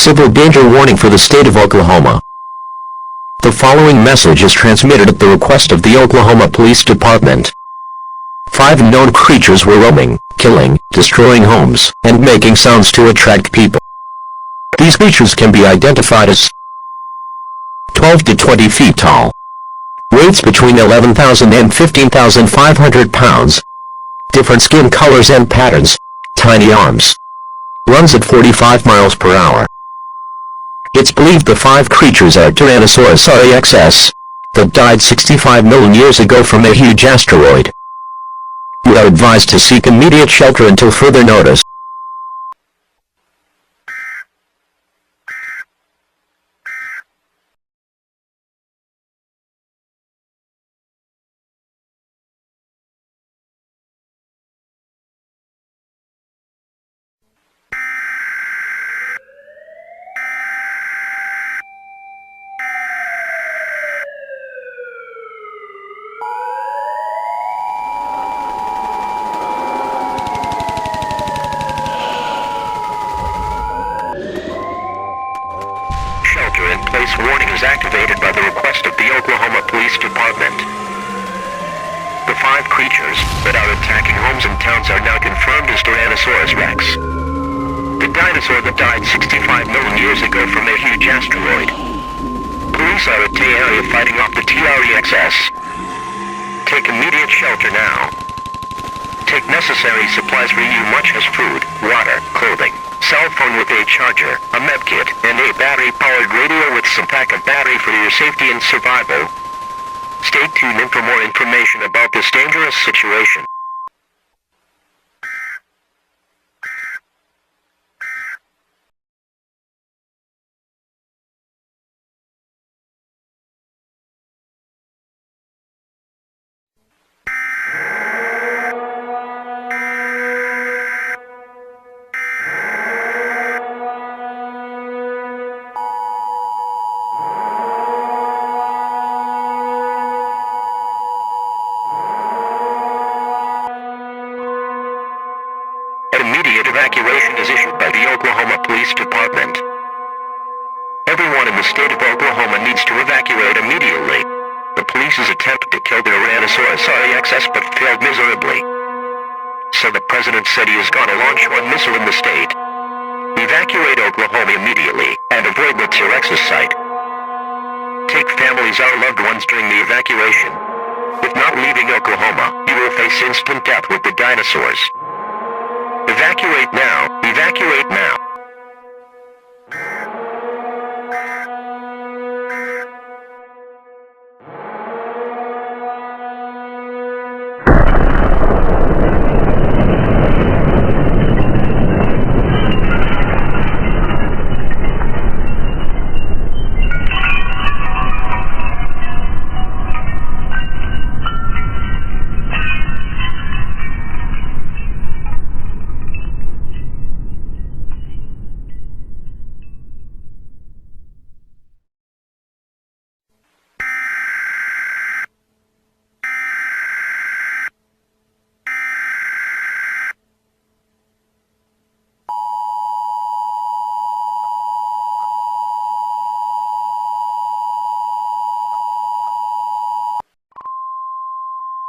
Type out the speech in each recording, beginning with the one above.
Civil danger warning for the state of Oklahoma. The following message is transmitted at the request of the Oklahoma Police Department. 5 known creatures were roaming, killing, destroying homes, and making sounds to attract people. These creatures can be identified as 12 to 20 feet tall, weights between 11,000 and 15,500 pounds, different skin colors and patterns, tiny arms, runs at 45 miles per hour. It's believed the 5 creatures are Tyrannosaurus rex that died 65 million years ago from a huge asteroid. You are advised to seek immediate shelter until further notice. Shelter-in-place warning is activated by the request of the Oklahoma Police Department. The 5 creatures that are attacking homes and towns are now confirmed as Tyrannosaurus rex, the dinosaur that died 65 million years ago from a huge asteroid. Police are at the area fighting off the T-REXS. Take immediate shelter now. Take necessary supplies for you, much as food, water, clothing, cell phone with a charger, a medkit, and a battery-powered radio with some backup battery for your safety and survival. Stay tuned in for more information about this dangerous situation. Immediate evacuation is issued by the Oklahoma Police Department. Everyone in the state of Oklahoma needs to evacuate immediately. The police's attempt to kill the Tyrannosaurus rex but failed miserably. So the president said he is going to launch one missile in the state. Evacuate Oklahoma immediately and avoid the T-Rex's site. Take families or loved ones during the evacuation. If not leaving Oklahoma, you will face instant death with the dinosaurs. Evacuate now! Evacuate now!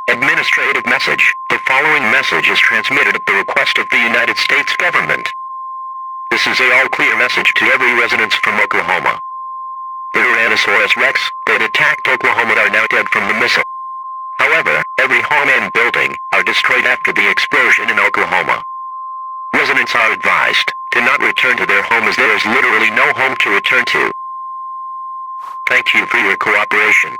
Administrative message. The following message is transmitted at the request of the United States government. This is a all-clear message to every resident from Oklahoma. The Tyrannosaurus rex that attacked Oklahoma are now dead from the missile. However, every home and building are destroyed after the explosion in Oklahoma. Residents are advised to not return to their home as there is literally no home to return to. Thank you for your cooperation.